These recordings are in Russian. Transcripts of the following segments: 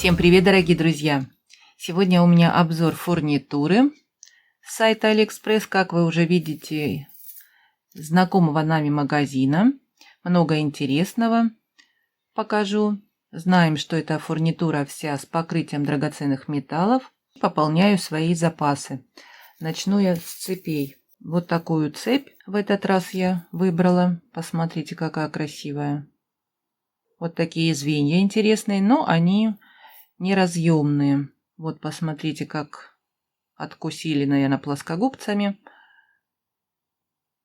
Всем привет, дорогие друзья! Сегодня у меня обзор фурнитуры с сайта Алиэкспресс. Как вы уже видите, знакомого нами магазина. Много интересного покажу. Знаем, что эта фурнитура вся с покрытием драгоценных металлов. Пополняю свои запасы. Начну я с цепей. Вот такую цепь в этот раз я выбрала. Посмотрите, какая красивая. Вот такие звенья интересные, но они неразъемные. Вот посмотрите, как откусили, наверное, плоскогубцами.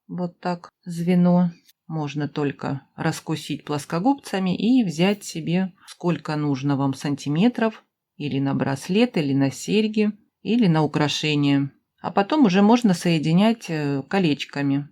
Вот так звено. Можно только раскусить плоскогубцами и взять себе сколько нужно вам сантиметров. Или на браслет, или на серьги, или на украшения. А потом уже можно соединять колечками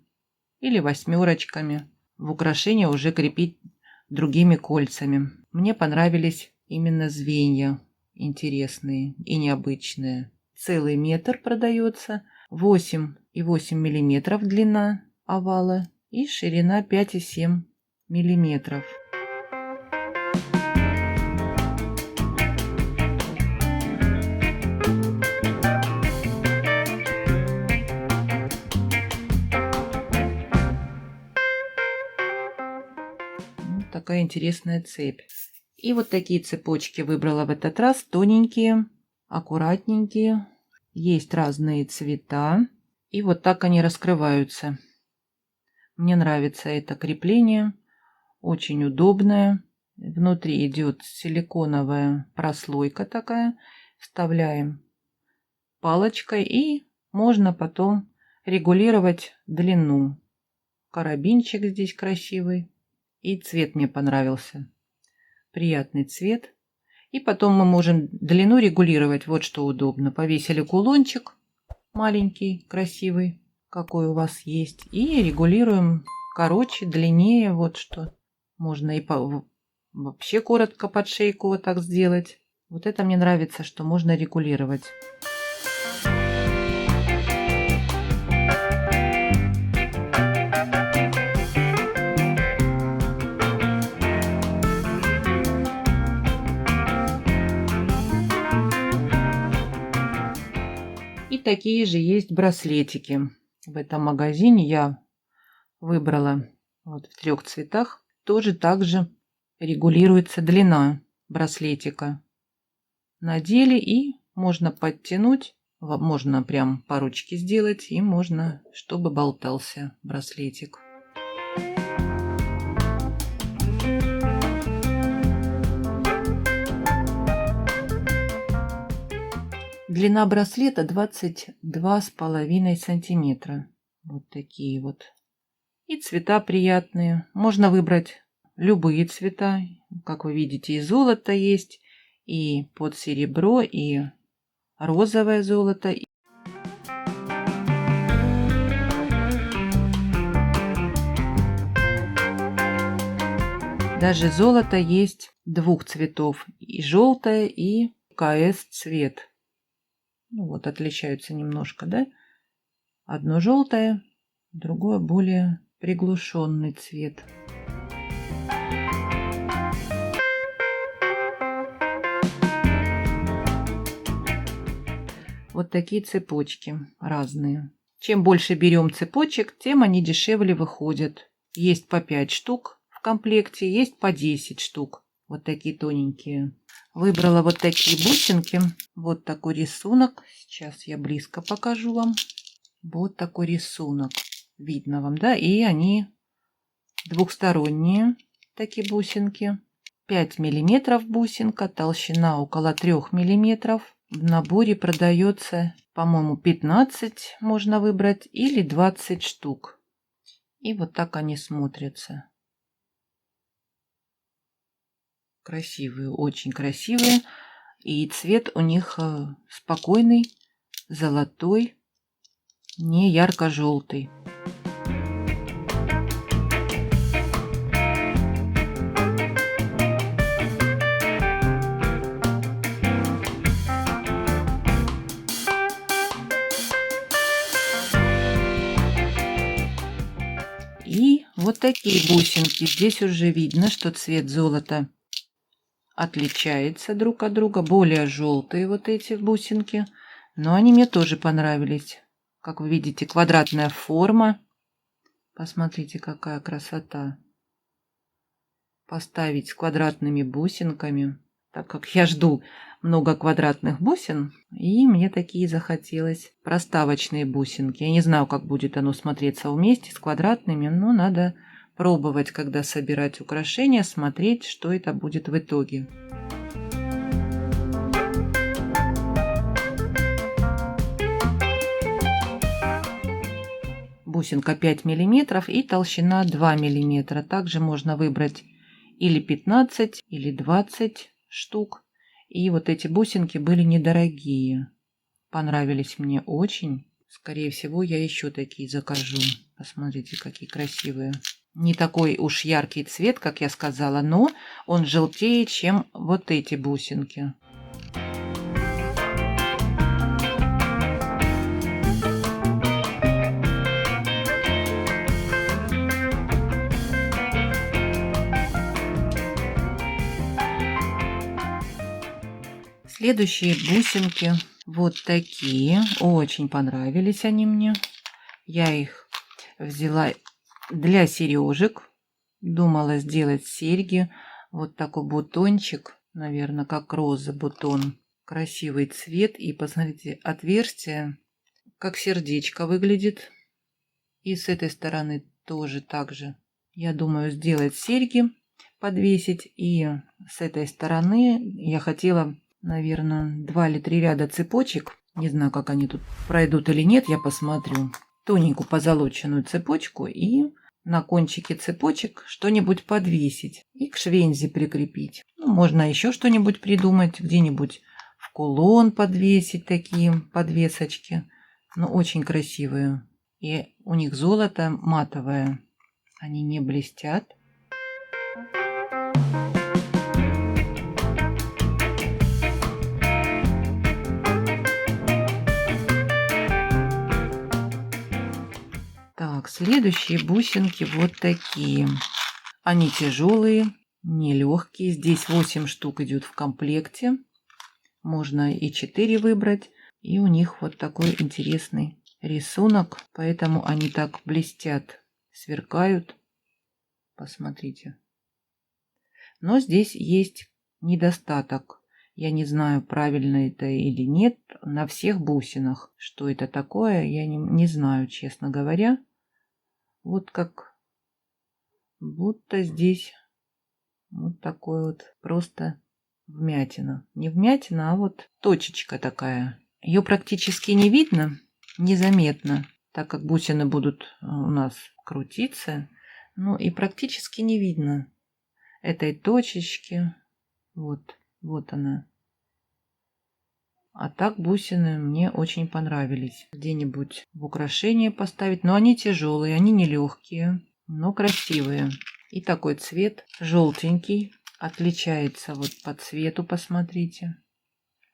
или восьмерочками. В украшения уже крепить другими кольцами. Мне понравились именно звенья интересные и необычные. Целый метр продается, 8,8 миллиметров длина овала и ширина 5,7 миллиметров. Вот такая интересная цепь. И вот такие цепочки выбрала в этот раз, тоненькие, аккуратненькие. Есть разные цвета. И вот так они раскрываются. Мне нравится это крепление. Очень удобное. Внутри идет силиконовая прослойка такая. Вставляем палочкой и можно потом регулировать длину. Карабинчик здесь красивый. И цвет мне понравился. Приятный цвет. И потом мы можем длину регулировать. Вот что удобно. Повесили кулончик маленький, красивый, какой у вас есть. И регулируем короче, длиннее. Вот что. Можно и вообще коротко под шейку вот так сделать. Вот это мне нравится, что можно регулировать. И такие же есть браслетики. В этом магазине я выбрала вот в 3 цветах. Тоже также регулируется длина браслетика. Надели и можно подтянуть. Можно прям по ручке сделать. И можно, чтобы болтался браслетик. Длина браслета 22,5 сантиметра. Вот такие вот. И цвета приятные. Можно выбрать любые цвета. Как вы видите, и золото есть, и под серебро, и розовое золото. Даже золото есть 2 цветов. И желтое, и КС цвет. Ну вот, отличаются немножко, да? Одно желтое, другое более приглушенный цвет. Вот такие цепочки разные. Чем больше берем цепочек, тем они дешевле выходят. Есть по 5 штук в комплекте, есть по 10 штук. Вот такие тоненькие. Выбрала вот такие бусинки. Вот такой рисунок. Сейчас я близко покажу вам. Вот такой рисунок. Видно вам, да? И они двухсторонние. Такие бусинки. 5 миллиметров бусинка. Толщина около 3 миллиметров. В наборе продается, по-моему, 15 можно выбрать. Или 20 штук. И вот так они смотрятся. Красивые, очень красивые. И цвет у них спокойный, золотой, не ярко-желтый. И вот такие бусинки. Здесь уже видно, что цвет золота отличаются друг от друга. Более желтые вот эти бусинки. Но они мне тоже понравились. Как вы видите, квадратная форма. Посмотрите, какая красота. Поставить с квадратными бусинками. Так как я жду много квадратных бусин, и мне такие захотелось. Проставочные бусинки. Я не знаю, как будет оно смотреться вместе с квадратными, но надо пробовать, когда собирать украшения, смотреть, что это будет в итоге. Бусинка 5 миллиметров и толщина 2 миллиметра. Также можно выбрать или 15, или 20 штук. И вот эти бусинки были недорогие. Понравились мне очень. Скорее всего, я еще такие закажу. Посмотрите, какие красивые. Не такой уж яркий цвет, как я сказала, но он желтее, чем вот эти бусинки. Следующие бусинки вот такие. Очень понравились они мне. Я их взяла для сережек. Думала сделать серьги. Вот такой бутончик. Наверное, как роза бутон. Красивый цвет. И посмотрите, отверстие как сердечко выглядит. И с этой стороны тоже так же. Я думаю сделать серьги, подвесить. И с этой стороны я хотела... Наверное, 2 или 3 ряда цепочек. Не знаю, как они тут пройдут или нет, я посмотрю. Тоненькую позолоченную цепочку и на кончике цепочек что-нибудь подвесить и к швензе прикрепить. Ну, можно еще что-нибудь придумать, где-нибудь в кулон подвесить такие подвесочки. Но очень красивые. И у них золото матовое. Они не блестят. Так, следующие бусинки вот такие. Они тяжелые, не легкие. Здесь 8 штук идет в комплекте. Можно и 4 выбрать. И у них вот такой интересный рисунок. Поэтому они так блестят, сверкают. Посмотрите. Но здесь есть недостаток. Я не знаю, правильно это или нет. На всех бусинах. Что это такое, я не знаю, честно говоря. Вот как будто здесь вот такой вот просто вмятина. Не вмятина, а вот точечка такая. Ее практически не видно, незаметно, так как бусины будут у нас крутиться. Ну и практически не видно этой точечки. Вот она. А так бусины мне очень понравились. Где-нибудь в украшение поставить. Но они тяжелые, они не легкие, но красивые. И такой цвет желтенький. Отличается вот по цвету, посмотрите.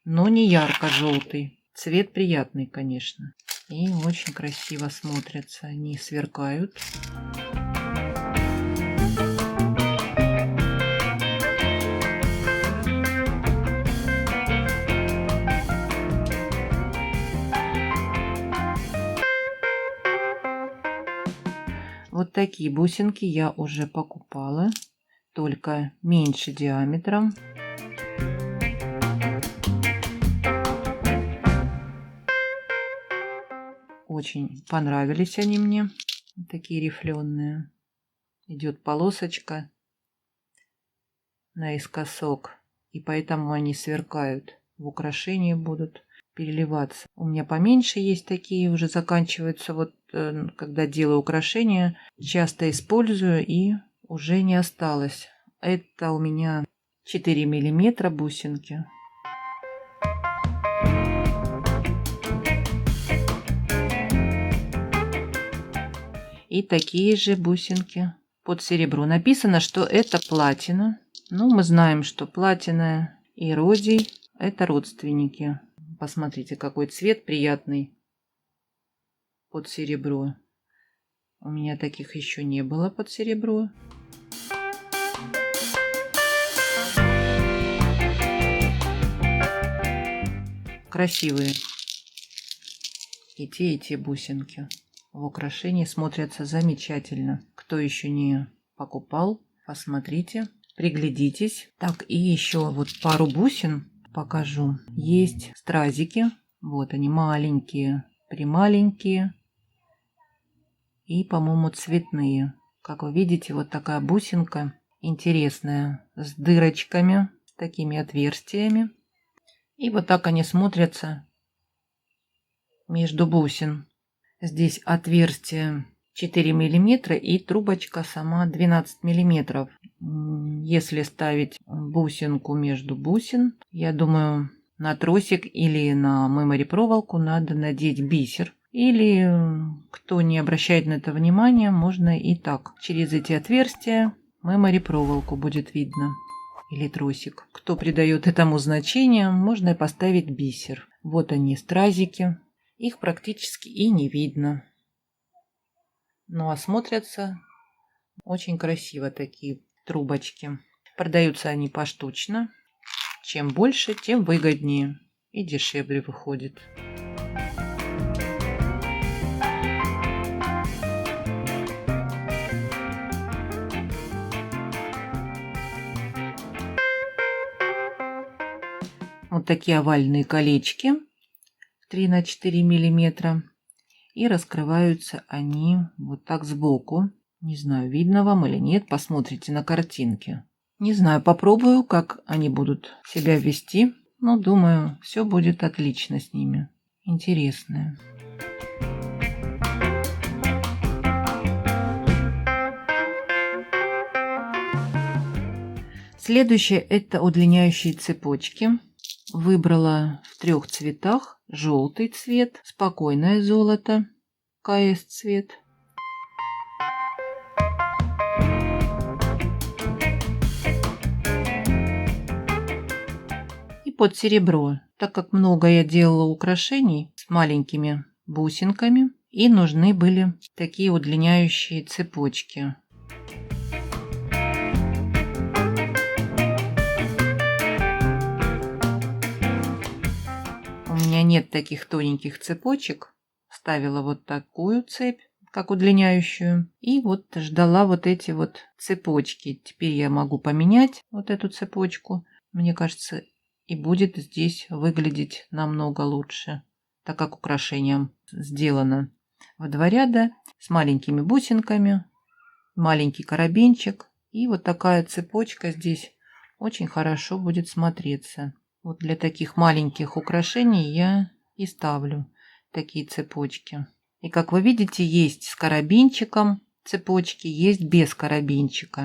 Но не ярко-желтый. Цвет приятный, конечно. И очень красиво смотрятся. Они сверкают. Вот такие бусинки я уже покупала, только меньше диаметром. Очень понравились они мне, такие рифленые. Идет полосочка наискосок, и поэтому они сверкают, в украшении будут переливаться. У меня поменьше есть такие, уже заканчиваются. Вот когда делаю украшения, часто использую и уже не осталось. Это у меня 4 миллиметра бусинки. И такие же бусинки под серебро. Написано, что это платина. Ну, мы знаем, что платина и родий — это родственники. Посмотрите, какой цвет приятный под серебро. У меня таких еще не было под серебро. Красивые и те бусинки в украшении смотрятся замечательно. Кто еще не покупал, посмотрите, приглядитесь. Так, и еще вот пару бусин покажу. Есть стразики. Вот они, маленькие, прималенькие и, по-моему, цветные. Как вы видите, вот такая бусинка интересная, с дырочками, с такими отверстиями. И вот так они смотрятся между бусин. Здесь отверстие 4 миллиметра и трубочка сама 12 миллиметров. Если ставить бусинку между бусин, я думаю, на тросик или на мемори проволоку надо надеть бисер. Или, кто не обращает на это внимания, можно и так. Через эти отверстия мемори проволоку будет видно. Или тросик. Кто придает этому значение, можно и поставить бисер. Вот они, стразики. Их практически и не видно. Ну а смотрятся очень красиво такие трубочки. Продаются они поштучно. Чем больше, тем выгоднее и дешевле выходит. Вот такие овальные колечки 3 на 4 миллиметра. И раскрываются они вот так сбоку. Не знаю, видно вам или нет, посмотрите на картинке. Не знаю, попробую, как они будут себя вести. Но думаю, все будет отлично с ними. Интересное. Следующее это удлиняющие цепочки. Выбрала в 3 цветах. Желтый цвет, спокойное золото, КС цвет. И под серебро, так как много я делала украшений с маленькими бусинками, и нужны были такие удлиняющие цепочки. У меня нет таких тоненьких цепочек. Ставила вот такую цепь, как удлиняющую. И вот ждала вот эти вот цепочки. Теперь я могу поменять вот эту цепочку. Мне кажется, и будет здесь выглядеть намного лучше, так как украшением сделано в 2 ряда с маленькими бусинками. Маленький карабинчик. И вот такая цепочка здесь очень хорошо будет смотреться. Вот для таких маленьких украшений я и ставлю такие цепочки. И как вы видите, есть с карабинчиком цепочки, есть без карабинчика.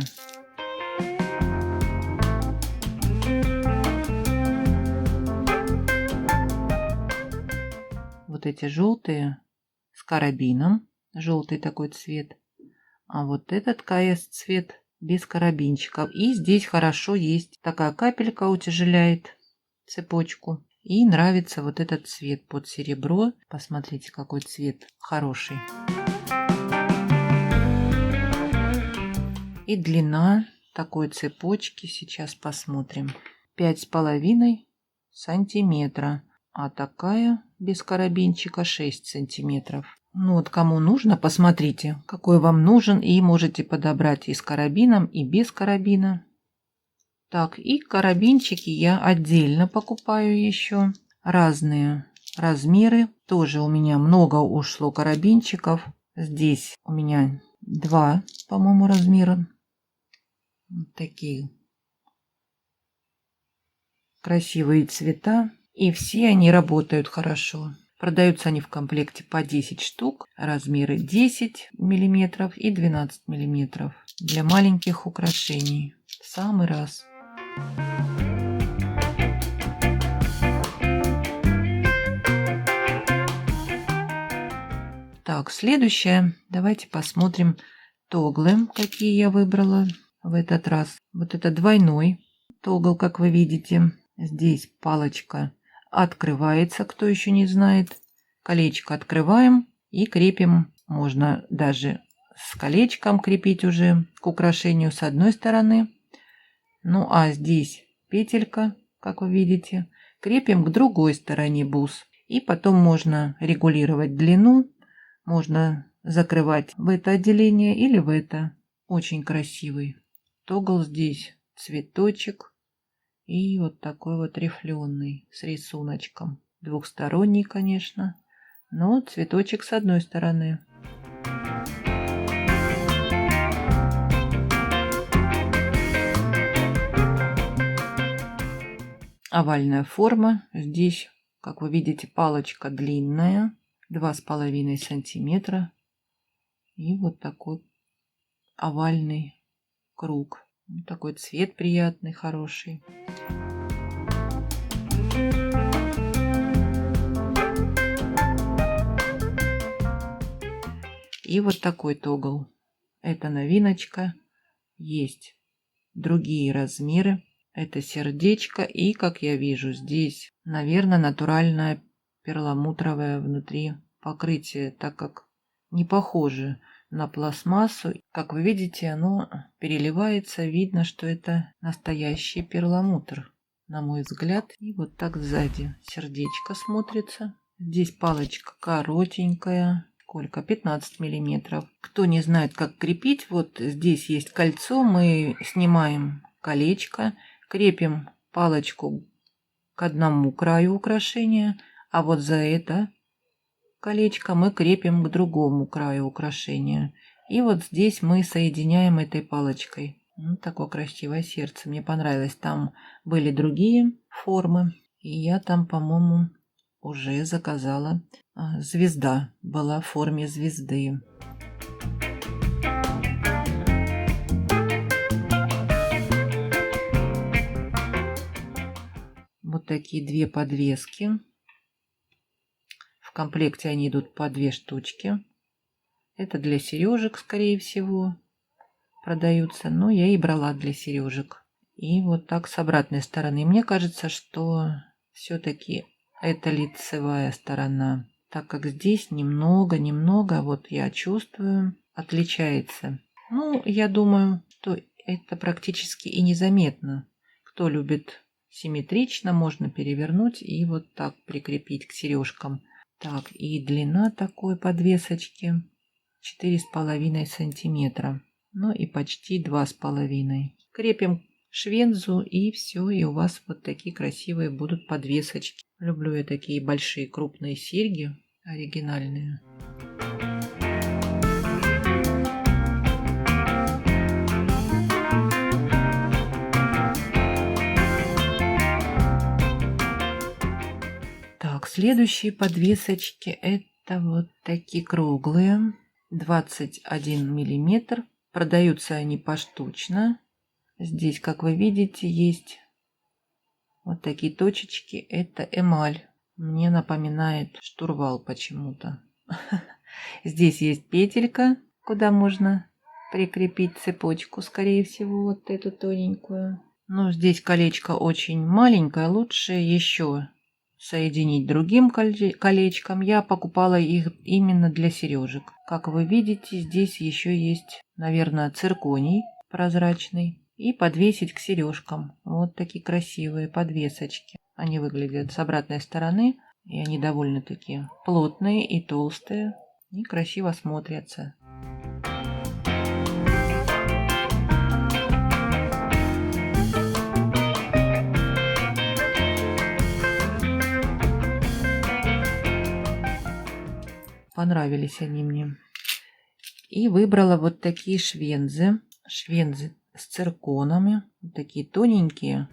Вот эти желтые с карабином, желтый такой цвет. А вот этот КС цвет без карабинчиков. И здесь хорошо есть такая капелька, утяжеляет цепочку. И нравится вот этот цвет под серебро. Посмотрите, какой цвет хороший. И длина такой цепочки, сейчас посмотрим, 5,5 сантиметра. А такая без карабинчика 6 сантиметров. Ну вот кому нужно, посмотрите, какой вам нужен. И можете подобрать и с карабином, и без карабина. Так, и карабинчики я отдельно покупаю еще. Разные размеры. Тоже у меня много ушло карабинчиков. Здесь у меня 2, по-моему, размера. Вот такие красивые цвета. И все они работают хорошо. Продаются они в комплекте по 10 штук. Размеры 10 мм и 12 мм. Для маленьких украшений. В самый раз. Так, следующее. Давайте посмотрим тоглы, какие я выбрала в этот раз. Вот это двойной тогл, как вы видите. Здесь палочка открывается, кто еще не знает. Колечко открываем и крепим. Можно даже с колечком крепить уже к украшению с одной стороны. Ну а здесь петелька, как вы видите, крепим к другой стороне бус. И потом можно регулировать длину, можно закрывать в это отделение или в это. Очень красивый тогл здесь, цветочек и вот такой вот рифленый с рисуночком. Двухсторонний, конечно, но цветочек с одной стороны. Овальная форма. Здесь, как вы видите, палочка длинная, 2,5 сантиметра. И вот такой овальный круг. Вот такой цвет приятный, хороший. И вот такой тогл. Это новиночка. Есть другие размеры. Это сердечко. И, как я вижу, здесь, наверное, натуральное перламутровое внутри покрытие, так как не похоже на пластмассу. Как вы видите, оно переливается. Видно, что это настоящий перламутр, на мой взгляд. И вот так сзади сердечко смотрится. Здесь палочка коротенькая. Сколько? 15 миллиметров. Кто не знает, как крепить, вот здесь есть кольцо. Мы снимаем колечко, крепим палочку к одному краю украшения, а вот за это колечко мы крепим к другому краю украшения. И вот здесь мы соединяем этой палочкой. Вот такое красивое сердце. Мне понравилось. Там были другие формы. И я там, по-моему, уже заказала. Звезда была в форме звезды. Вот такие две подвески. В комплекте они идут по 2 штучки. Это для сережек, скорее всего, продаются. Но я и брала для сережек. И вот так с обратной стороны. Мне кажется, что все-таки это лицевая сторона. Так как здесь немного, вот я чувствую, отличается. Ну, я думаю, что это практически и незаметно. Кто любит симметрично, можно перевернуть и вот так прикрепить к сережкам. Так, и длина такой подвесочки 4,5 сантиметра. Ну и почти 2,5. Крепим швензу и все, и у вас вот такие красивые будут подвесочки. Люблю я такие большие крупные серьги, оригинальные. Так, следующие подвесочки это вот такие круглые, 21 миллиметр. Продаются они поштучно. Здесь, как вы видите, есть вот такие точечки. Это эмаль. Мне напоминает штурвал почему-то. Здесь есть петелька, куда можно прикрепить цепочку, скорее всего, вот эту тоненькую. Но здесь колечко очень маленькое. Лучше еще соединить другим колечком. Я покупала их именно для сережек. Как вы видите, здесь еще есть, наверное, цирконий прозрачный. И подвесить к сережкам. Вот такие красивые подвесочки. Они выглядят с обратной стороны. И они довольно-таки плотные и толстые. И красиво смотрятся. Понравились они мне. И выбрала вот такие швензы. Швензы с цирконами. Вот такие тоненькие.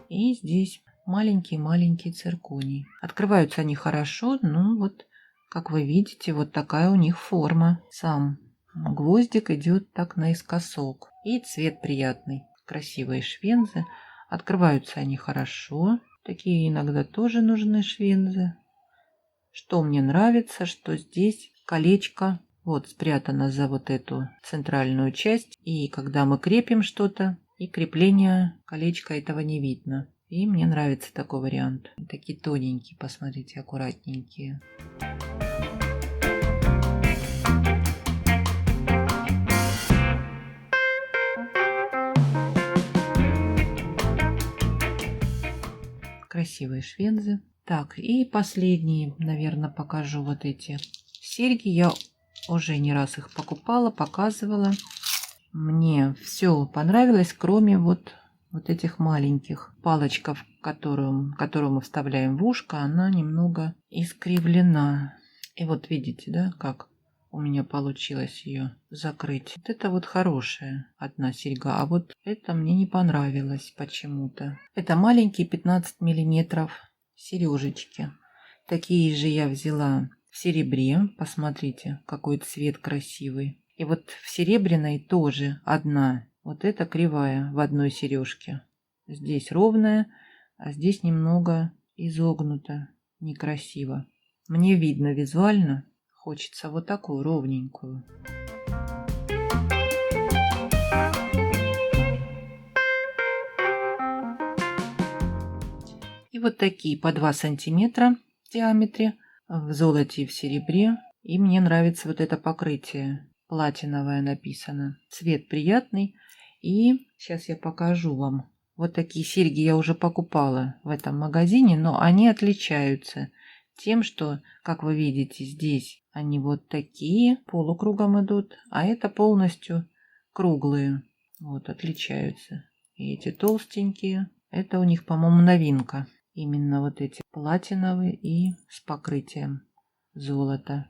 И здесь маленький-маленький цирконий. Открываются они хорошо. Ну вот, как вы видите, вот такая у них форма. Сам гвоздик идет так наискосок. И цвет приятный. Красивые швензы. Открываются они хорошо. Такие иногда тоже нужны швензы. Что мне нравится, что здесь колечко вот спрятано за вот эту центральную часть. И когда мы крепим что-то, и крепление колечка этого не видно. И мне нравится такой вариант. Такие тоненькие, посмотрите, аккуратненькие. Красивые шведзы. Так, и последние, наверное, покажу вот эти серьги. Я уже не раз их покупала, показывала. Мне все понравилось, кроме вот этих маленьких. Палочка, которую мы вставляем в ушко, она немного искривлена. И вот видите, да, как у меня получилось ее закрыть. Вот это вот хорошая одна серьга, а вот это мне не понравилось почему-то. Это маленькие 15 миллиметров сережечки. Такие же я взяла в серебре. Посмотрите, какой цвет красивый. И вот в серебряной тоже одна. Вот эта кривая в одной сережке. Здесь ровная, а здесь немного изогнута. Некрасиво. Мне видно визуально. Хочется вот такую ровненькую. И вот такие по 2 сантиметра в диаметре, в золоте и в серебре. И мне нравится вот это покрытие. Платиновое написано. Цвет приятный. И сейчас я покажу вам. Вот такие серьги я уже покупала в этом магазине, но они отличаются тем, что, как вы видите, здесь они вот такие, полукругом идут, а это полностью круглые. Вот, отличаются. И эти толстенькие, это у них, по-моему, новинка. Именно вот эти платиновые и с покрытием золота.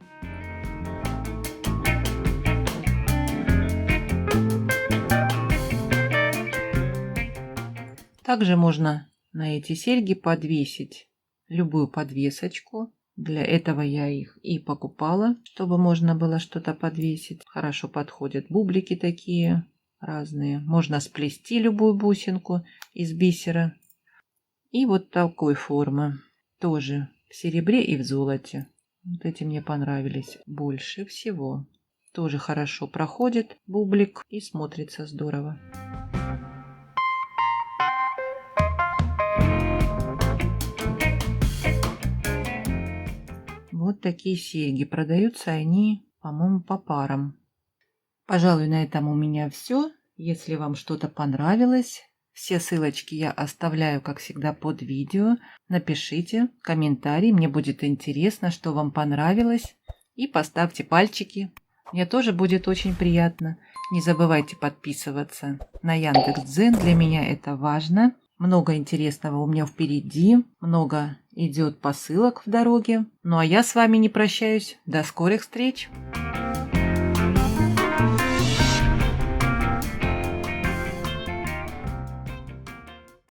Также можно на эти серьги подвесить любую подвесочку. Для этого я их и покупала, чтобы можно было что-то подвесить. Хорошо подходят бублики такие разные. Можно сплести любую бусинку из бисера. И вот такой формы. Тоже в серебре и в золоте. Вот эти мне понравились больше всего. Тоже хорошо проходит бублик и смотрится здорово. Вот такие серьги. Продаются они, по-моему, по парам. Пожалуй, на этом у меня все. Если вам что-то понравилось, все ссылочки я оставляю, как всегда, под видео. Напишите комментарий, мне будет интересно, что вам понравилось. И поставьте пальчики. Мне тоже будет очень приятно. Не забывайте подписываться на Яндекс.Дзен. Для меня это важно. Много интересного у меня впереди. Много идет посылок в дороге. Ну а я с вами не прощаюсь. До скорых встреч!